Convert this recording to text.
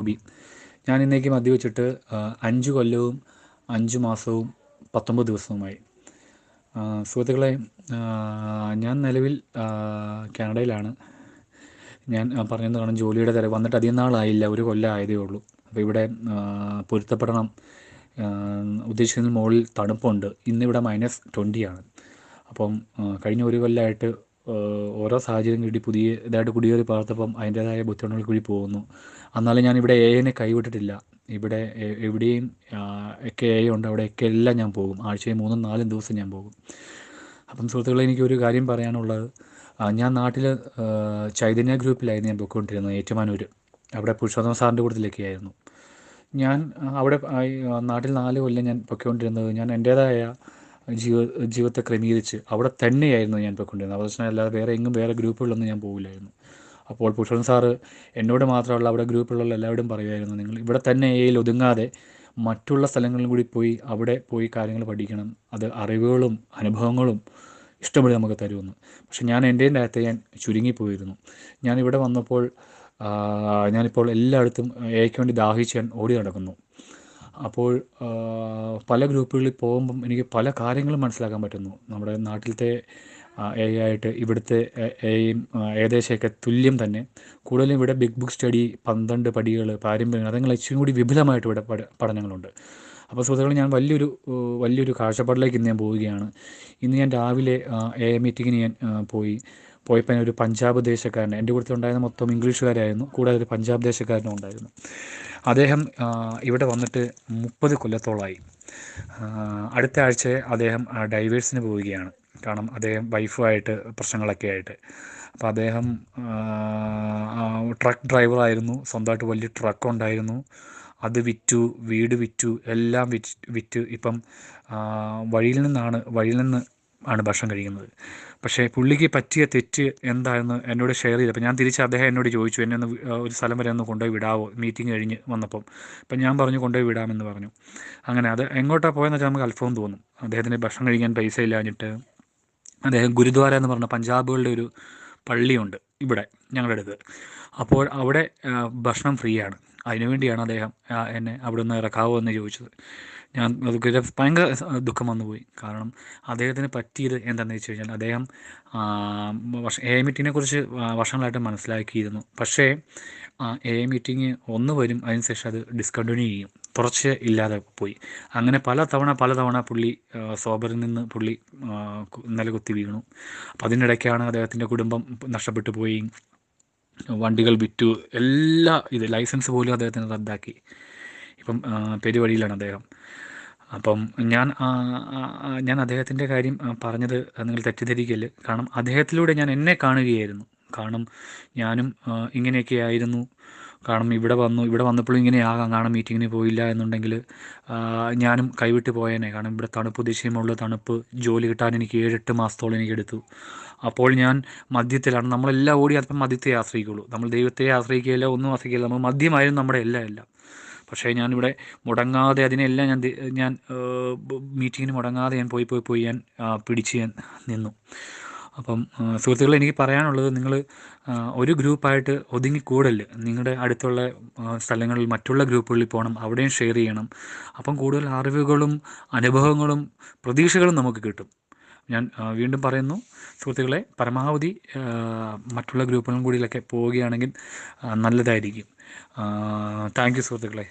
Hobby. ഞാൻ ഇന്നേക്ക് മദ്യവെച്ചിട്ട് 5 കൊല്ലവും 5 മാസവും 19 ദിവസവുമായി. സുഹൃത്തുക്കളെ, ഞാൻ നിലവിൽ കാനഡയിലാണ്. ഞാൻ പറഞ്ഞത് കാണും, ജോലിയുടെ തിരക്ക് വന്നിട്ട് അധികം നാളായില്ല, 1 കൊല്ലം ആയതേ ഉള്ളൂ. അപ്പോൾ ഇവിടെ പൊരുത്തപ്പെടണം. ഉദ്ദേശിക്കുന്നതിന് മുകളിൽ തണുപ്പുണ്ട്. ഇന്നിവിടെ -20 ആണ്. അപ്പം കഴിഞ്ഞ 1 കൊല്ലമായിട്ട് ഓരോ സാഹചര്യം കിട്ടി പുതിയ ഇതായിട്ട് കുടിയേറി പാർത്തപ്പം അതിൻ്റേതായ ബുദ്ധിമുട്ടുകൾ കൂടി പോകുന്നു. എന്നാലും ഞാനിവിടെ എനെ കൈവിട്ടിട്ടില്ല. ഇവിടെ എവിടെയും ഒക്കെ ഉണ്ട്, അവിടെയൊക്കെ എല്ലാം ഞാൻ പോകും. ആഴ്ചയിൽ 3-4 ദിവസം ഞാൻ പോകും. അപ്പം സുഹൃത്തുക്കളെ, എനിക്കൊരു കാര്യം പറയാനുള്ളത്, ഞാൻ നാട്ടിൽ ചൈതന്യ ഗ്രൂപ്പിലായിരുന്നു ഞാൻ പോയിക്കൊണ്ടിരുന്നത്, ഏറ്റുമാനൂർ. അവിടെ പുരുഷോത്തമ സാറിൻ്റെ കൂട്ടത്തിലൊക്കെ ആയിരുന്നു ഞാൻ. അവിടെ നാട്ടിൽ 4 കൊല്ലം ഞാൻ പൊയ്ക്കൊണ്ടിരുന്നത്. ഞാൻ എൻ്റേതായ ജീവിതത്തെ ക്രമീകരിച്ച് അവിടെ തന്നെയായിരുന്നു ഞാൻ പോയിക്കൊണ്ടിരുന്നത്. പ്രശ്നം അല്ലാതെ വേറെ ഗ്രൂപ്പുകളിലൊന്നും ഞാൻ പോകില്ലായിരുന്നു. അപ്പോൾ പുരുഷോത്തമ സാറ് എന്നോട് മാത്രമല്ല, അവിടെ ഗ്രൂപ്പിലുള്ള എല്ലാവരും പറയുമായിരുന്നു, നിങ്ങൾ ഇവിടെ തന്നെ ഒതുങ്ങാതെ മറ്റുള്ള സ്ഥലങ്ങളിൽ കൂടി പോയി അവിടെ പോയി കാര്യങ്ങൾ പഠിക്കണം. അത് അറിവുകളും അനുഭവങ്ങളും ഇഷ്ടംപോലെ നമുക്ക് തരുമെന്ന്. പക്ഷെ ഞാൻ എൻ്റെ അകത്ത് ഞാൻ ചുരുങ്ങിപ്പോയിരുന്നു. ഞാനിവിടെ വന്നപ്പോൾ ഞാനിപ്പോൾ എല്ലായിടത്തും എക്ക് വേണ്ടി ദാഹിച്ച് ഞാൻ ഓടി നടക്കുന്നു. അപ്പോൾ പല ഗ്രൂപ്പുകളിൽ പോകുമ്പം എനിക്ക് പല കാര്യങ്ങളും മനസ്സിലാക്കാൻ പറ്റുന്നു. നമ്മുടെ നാട്ടിലത്തെ ആയിട്ട് ഇവിടുത്തെ എയും ഏകദേശമൊക്കെ തുല്യം തന്നെ. കൂടുതലും ഇവിടെ ബിഗ് ബുക്ക് സ്റ്റഡി, 12 പടികൾ, പാരമ്പര്യം, അതങ്ങൾ ഇച്ചിരി കൂടി വിപുലമായിട്ട് ഇവിടെ പഠനങ്ങളുണ്ട്. അപ്പോൾ സുഹൃത്തുക്കൾ, ഞാൻ വലിയൊരു കാഴ്ചപ്പാടിലേക്ക് ഇന്ന് ഞാൻ പോവുകയാണ്. ഇന്ന് ഞാൻ രാവിലെ മീറ്റിങ്ങിന് ഞാൻ പോയപ്പോൾ ഒരു പഞ്ചാബ് ദേശക്കാരൻ എൻ്റെ കൂട്ടത്തിലുണ്ടായിരുന്ന മൊത്തം ഇംഗ്ലീഷുകാരായിരുന്നു. കൂടാതെ ഒരു പഞ്ചാബ് ദേശക്കാരനും ഉണ്ടായിരുന്നു. അദ്ദേഹം ഇവിടെ വന്നിട്ട് 30 കൊല്ലത്തോളമായി. അടുത്ത ആഴ്ച അദ്ദേഹം ഡൈവേഴ്സിന് പോവുകയാണ്. കാരണം അദ്ദേഹം വൈഫുമായിട്ട് പ്രശ്നങ്ങളൊക്കെ ആയിട്ട്. അപ്പോൾ അദ്ദേഹം ട്രക്ക് ഡ്രൈവറായിരുന്നു. സ്വന്തമായിട്ട് വലിയ ട്രക്ക് ഉണ്ടായിരുന്നു. അത് വിറ്റു, വീട് വിറ്റു, എല്ലാം വിറ്റ് ഇപ്പം വഴിയിൽ നിന്ന് ആണ് ഭക്ഷണം കഴിക്കുന്നത്. പക്ഷേ പുള്ളിക്ക് പറ്റിയ തെറ്റ് എന്താണെന്ന് എന്നോട് ഷെയർ ചെയ്തപ്പോൾ ഞാൻ തിരിച്ച് അദ്ദേഹം എന്നോട് ചോദിച്ചു, എന്നെ ഒന്ന് ഒരു സ്ഥലം വരെ ഒന്ന് കൊണ്ടുപോയി വിടാവോ, മീറ്റിംഗ് കഴിഞ്ഞ് വന്നപ്പം. അപ്പം ഞാൻ പറഞ്ഞു കൊണ്ടുപോയി വിടാമെന്ന് പറഞ്ഞു. അങ്ങനെ അത് എങ്ങോട്ടാണ് പോയെന്ന് വെച്ചാൽ നമുക്ക് അത്ഭുതം തോന്നും. അദ്ദേഹത്തിന് ഭക്ഷണം കഴിക്കാൻ പൈസ ഇല്ലാഞ്ഞിട്ട് അദ്ദേഹം ഗുരുദ്വാര എന്ന് പറഞ്ഞ പഞ്ചാബുകളുടെ ഒരു പള്ളിയുണ്ട് ഇവിടെ ഞങ്ങളുടെ അടുത്ത്. അപ്പോൾ അവിടെ ഭക്ഷണം ഫ്രീ ആണ്. അതിനുവേണ്ടിയാണ് അദ്ദേഹം എന്നെ അവിടെ നിന്ന് ഇറക്കാവോ എന്ന് ചോദിച്ചത്. ഞാൻ അത് ഭയങ്കര ദുഃഖം വന്നുപോയി. കാരണം അദ്ദേഹത്തിന് പറ്റിയത് എന്താണെന്ന് വെച്ച് കഴിഞ്ഞാൽ, അദ്ദേഹം മീറ്റിങ്ങിനെ കുറിച്ച് വർഷങ്ങളായിട്ട് മനസ്സിലാക്കിയിരുന്നു. പക്ഷേ മീറ്റിംഗ് ഒന്ന് വരും, അതിനുശേഷം അത് ഡിസ്കണ്ടിന്യൂ ചെയ്യും, തുടർച്ച ഇല്ലാതെ പോയി. അങ്ങനെ പല തവണ പുള്ളി സോബറിൽ നിന്ന് പുള്ളി നിലകുത്തി വീണു. അപ്പം അതിനിടയ്ക്കാണ് അദ്ദേഹത്തിൻ്റെ കുടുംബം നഷ്ടപ്പെട്ടു പോയി, വണ്ടികൾ വിറ്റു, ലൈസൻസ് പോലും അദ്ദേഹത്തിന് റദ്ദാക്കി. ഇപ്പം പെരുവഴിയിലാണ് അദ്ദേഹം. അപ്പം ഞാൻ അദ്ദേഹത്തിൻ്റെ കാര്യം പറഞ്ഞത് നിങ്ങൾ തെറ്റിദ്ധരിക്കല്ല്. കാരണം അദ്ദേഹത്തിലൂടെ ഞാൻ എന്നെ കാണുകയായിരുന്നു. കാരണം ഞാനും ഇങ്ങനെയൊക്കെ ആയിരുന്നു. കാരണം ഇവിടെ വന്നപ്പോഴും ഇങ്ങനെയാകാം. കാരണം മീറ്റിങ്ങിന് പോയില്ല എന്നുണ്ടെങ്കിൽ ഞാനും കൈവിട്ട് പോയേനെ. കാരണം ഇവിടെ തണുപ്പ്, ദേശീയമുള്ള തണുപ്പ്, ജോലി കിട്ടാൻ എനിക്ക് 7-8 മാസത്തോളം എനിക്കെടുത്തു. അപ്പോൾ ഞാൻ മദ്യത്തിലാണ്. നമ്മളെല്ലാം ഓടി അപ്പം മദ്യത്തെ ആശ്രയിക്കുള്ളൂ. നമ്മൾ ദൈവത്തെ ആശ്രയിക്കുകയില്ല, ഒന്നും ആശ്രയിക്കില്ല. നമ്മൾ മദ്യമായിരുന്നു നമ്മുടെ എല്ലാം. പക്ഷേ ഞാനിവിടെ മുടങ്ങാതെ അതിനെല്ലാം ഞാൻ മീറ്റിങ്ങിന് മുടങ്ങാതെ ഞാൻ പോയി ഞാൻ പിടിച്ച് ഞാൻ നിന്നു. അപ്പം സുഹൃത്തുക്കളെ, എനിക്ക് പറയാനുള്ളത്, നിങ്ങൾ ഒരു ഗ്രൂപ്പായിട്ട് ഒതുങ്ങിക്കൂടല്. നിങ്ങളുടെ അടുത്തുള്ള സ്ഥലങ്ങളിൽ മറ്റുള്ള ഗ്രൂപ്പുകളിൽ പോകണം, അവിടെയും ഷെയർ ചെയ്യണം. അപ്പം കൂടുതൽ അറിവുകളും അനുഭവങ്ങളും പ്രതീക്ഷകളും നമുക്ക് കിട്ടും. ഞാൻ വീണ്ടും പറയുന്നു സുഹൃത്തുക്കളെ, പരമാവധി മറ്റുള്ള ഗ്രൂപ്പുകളും കൂടിയിലൊക്കെ പോവുകയാണെങ്കിൽ നല്ലതായിരിക്കും. താങ്ക് യു സുഹൃത്തുക്കളെ.